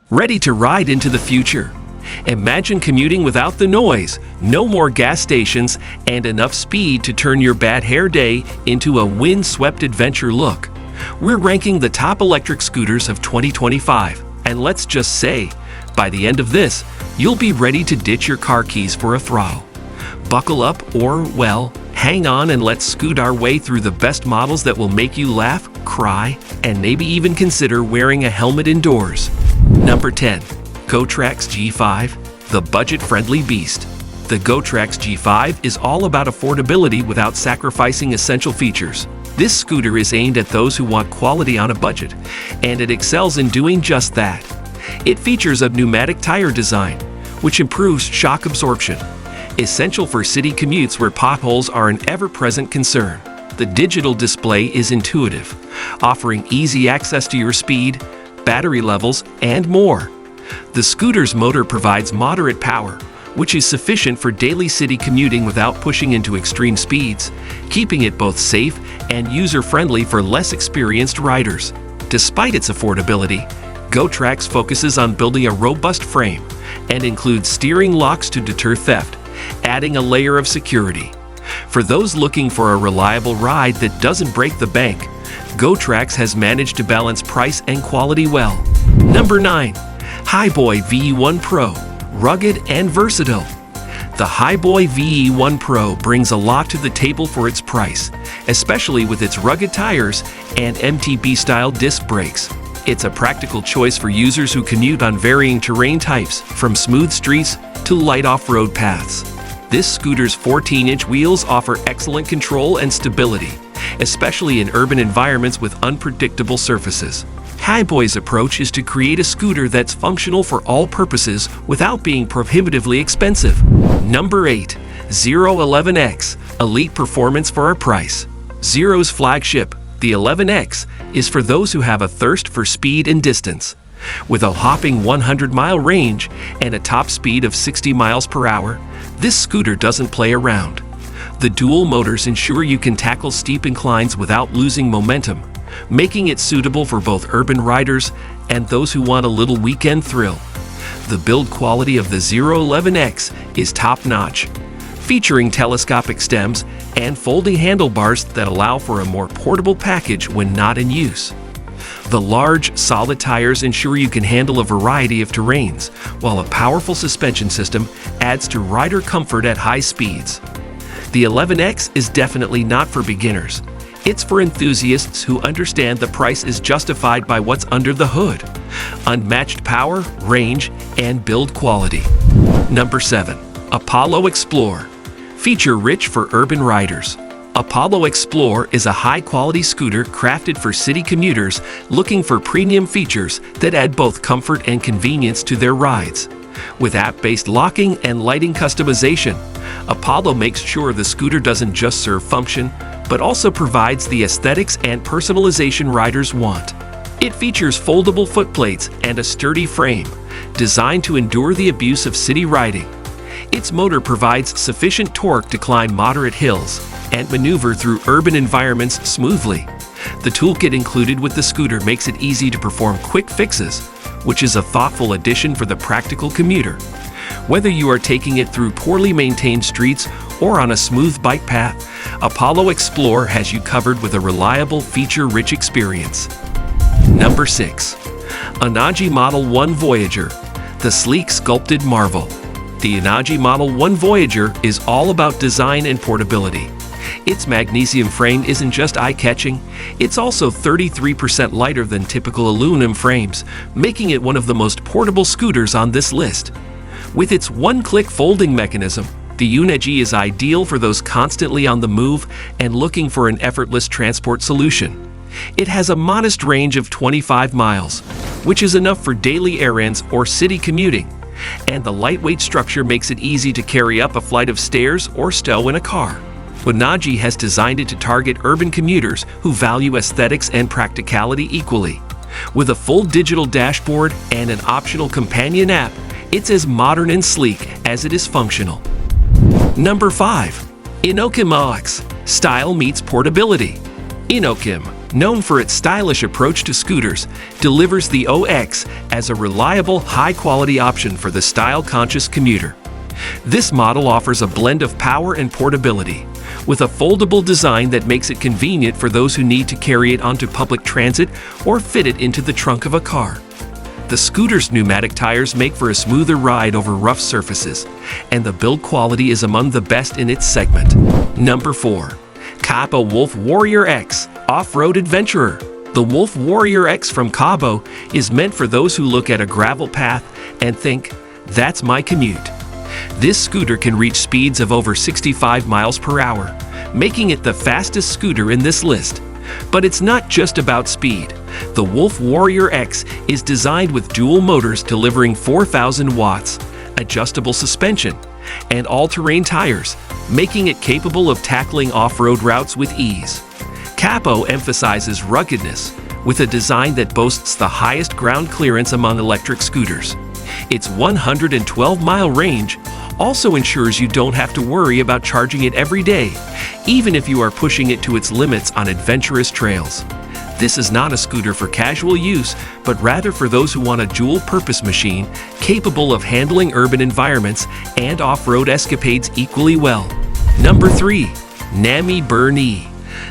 Ready to ride into the future? Imagine commuting without the noise, no more gas stations, and enough speed to turn your bad hair day into a wind-swept adventure look. We're ranking the top electric scooters of 2025, and let's just say, by the end of this, you'll be ready to ditch your car keys for a throttle. Buckle up or, well, hang on and let's scoot our way through the best models that will make you laugh, cry, and maybe even consider wearing a helmet indoors. Number 10. GoTrax G5, the budget-friendly beast. The GoTrax G5 is all about affordability without sacrificing essential features. This scooter is aimed at those who want quality on a budget, and it excels in doing just that. It features a pneumatic tire design, which improves shock absorption, essential for city commutes where potholes are an ever-present concern. The digital display is intuitive, offering easy access to your speed, battery levels, and more. The scooter's motor provides moderate power, which is sufficient for daily city commuting without pushing into extreme speeds, keeping it both safe and user-friendly for less experienced riders. Despite its affordability, GoTrax focuses on building a robust frame and includes steering locks to deter theft, adding a layer of security. For those looking for a reliable ride that doesn't break the bank, GoTrax has managed to balance price and quality well. Number 9. Highboy VE1 Pro, rugged and versatile. The Highboy VE1 Pro brings a lot to the table for its price, especially with its rugged tires and MTB-style disc brakes. It's a practical choice for users who commute on varying terrain types, from smooth streets to light off-road paths. This scooter's 14-inch wheels offer excellent control and stability, especially in urban environments with unpredictable surfaces. Highboy's approach is to create a scooter that's functional for all purposes without being prohibitively expensive. Number 8. Zero 11X, elite performance for a price. Zero's flagship, the 11X, is for those who have a thirst for speed and distance. With a hopping 100-mile range and a top speed of 60 miles per hour, this scooter doesn't play around. The dual motors ensure you can tackle steep inclines without losing momentum, making it suitable for both urban riders and those who want a little weekend thrill. The build quality of the Zero 11X is top-notch, featuring telescopic stems and folding handlebars that allow for a more portable package when not in use. The large, solid tires ensure you can handle a variety of terrains, while a powerful suspension system adds to rider comfort at high speeds. The 11X is definitely not for beginners. It's for enthusiasts who understand the price is justified by what's under the hood: unmatched power, range, and build quality. Number 7. Apollo Explore, feature-rich for urban riders. Apollo Explore is a high-quality scooter crafted for city commuters looking for premium features that add both comfort and convenience to their rides. With app-based locking and lighting customization, Apollo makes sure the scooter doesn't just serve function, but also provides the aesthetics and personalization riders want. It features foldable footplates and a sturdy frame, designed to endure the abuse of city riding. Its motor provides sufficient torque to climb moderate hills and maneuver through urban environments smoothly. The toolkit included with the scooter makes it easy to perform quick fixes, which is a thoughtful addition for the practical commuter. Whether you are taking it through poorly maintained streets or on a smooth bike path, Apollo Explore has you covered with a reliable, feature-rich experience. Number 6. Anagi Model 1 Voyager, the sleek sculpted marvel. The Anagi Model 1 Voyager is all about design and portability. Its magnesium frame isn't just eye-catching, it's also 33% lighter than typical aluminum frames, making it one of the most portable scooters on this list. With its one-click folding mechanism, the Unagi is ideal for those constantly on the move and looking for an effortless transport solution. It has a modest range of 25 miles, which is enough for daily errands or city commuting, and the lightweight structure makes it easy to carry up a flight of stairs or stow in a car. Unagi has designed it to target urban commuters who value aesthetics and practicality equally. With a full digital dashboard and an optional companion app, it's as modern and sleek as it is functional. Number 5. Inokim OX, style meets portability. Inokim, known for its stylish approach to scooters, delivers the OX as a reliable, high-quality option for the style-conscious commuter. This model offers a blend of power and portability, with a foldable design that makes it convenient for those who need to carry it onto public transit or fit it into the trunk of a car. The scooter's pneumatic tires make for a smoother ride over rough surfaces, and the build quality is among the best in its segment. Number 4. Cabo Wolf Warrior X Off-Road Adventurer. The Wolf Warrior X from Cabo is meant for those who look at a gravel path and think, "That's my commute." This scooter can reach speeds of over 65 miles per hour, making it the fastest scooter in this list. But it's not just about speed. The Wolf Warrior X is designed with dual motors delivering 4,000 watts, adjustable suspension, and all-terrain tires, making it capable of tackling off-road routes with ease. Cabo emphasizes ruggedness with a design that boasts the highest ground clearance among electric scooters. Its 112-mile range also ensures you don't have to worry about charging it every day, even if you are pushing it to its limits on adventurous trails. This is not a scooter for casual use, but rather for those who want a dual-purpose machine capable of handling urban environments and off-road escapades equally well. Number 3. Xiaomi Mi Pro,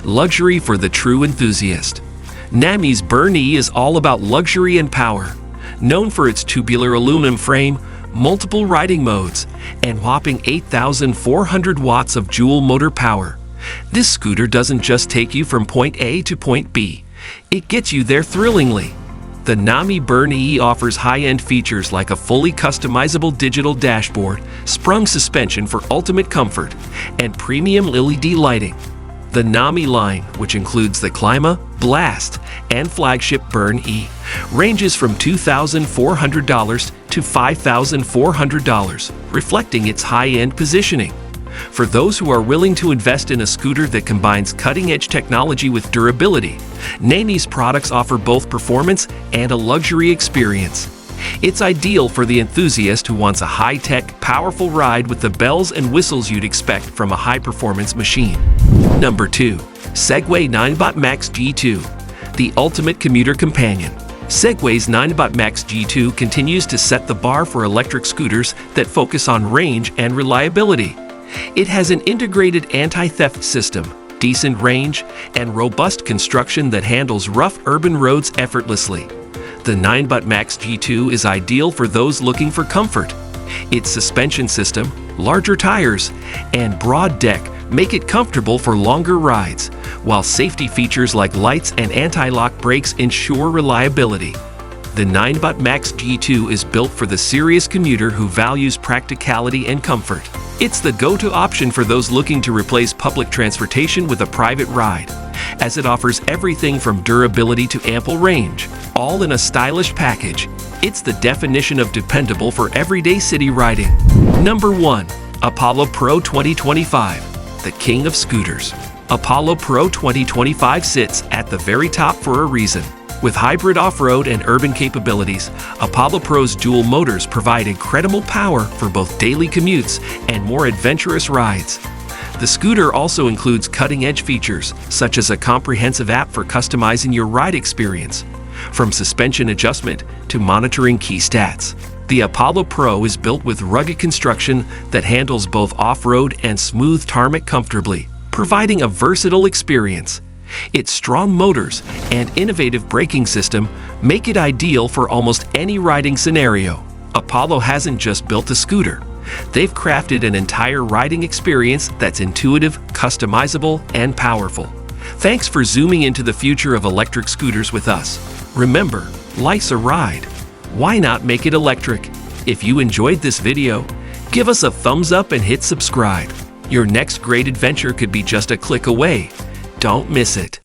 luxury for the true enthusiast. Xiaomi's Mi Pro is all about luxury and power. Known for its tubular aluminum frame, multiple riding modes, and whopping 8,400 watts of dual motor power, this scooter doesn't just take you from point A to point B, it gets you there thrillingly. The Xiaomi Mi Pro offers high-end features like a fully customizable digital dashboard, sprung suspension for ultimate comfort, and premium LED lighting. The Xiaomi line, which includes the Clima, Blast, and flagship Mi Pro, ranges from $2,400 to $5,400, reflecting its high-end positioning. For those who are willing to invest in a scooter that combines cutting-edge technology with durability, Xiaomi's products offer both performance and a luxury experience. It's ideal for the enthusiast who wants a high-tech, powerful ride with the bells and whistles you'd expect from a high-performance machine. Number 2. Segway Ninebot Max G2, the ultimate commuter companion. Segway's Ninebot Max G2 continues to set the bar for electric scooters that focus on range and reliability. It has an integrated anti-theft system, decent range, and robust construction that handles rough urban roads effortlessly. The Ninebot Max G2 is ideal for those looking for comfort. Its suspension system, larger tires, and broad deck make it comfortable for longer rides, while safety features like lights and anti-lock brakes ensure reliability. The Ninebot Max G2 is built for the serious commuter who values practicality and comfort. It's the go-to option for those looking to replace public transportation with a private ride, as it offers everything from durability to ample range, all in a stylish package. It's the definition of dependable for everyday city riding. Number 1. Apollo Pro 2025, the king of scooters. Apollo Pro 2025 sits at the very top for a reason. With hybrid off-road and urban capabilities, Apollo Pro's dual motors provide incredible power for both daily commutes and more adventurous rides. The scooter also includes cutting-edge features, such as a comprehensive app for customizing your ride experience, from suspension adjustment to monitoring key stats. The Apollo Pro is built with rugged construction that handles both off-road and smooth tarmac comfortably, providing a versatile experience. Its strong motors and innovative braking system make it ideal for almost any riding scenario. Apollo hasn't just built a scooter. They've crafted an entire riding experience that's intuitive, customizable, and powerful. Thanks for zooming into the future of electric scooters with us. Remember, life's a ride. Why not make it electric? If you enjoyed this video, give us a thumbs up and hit subscribe. Your next great adventure could be just a click away. Don't miss it.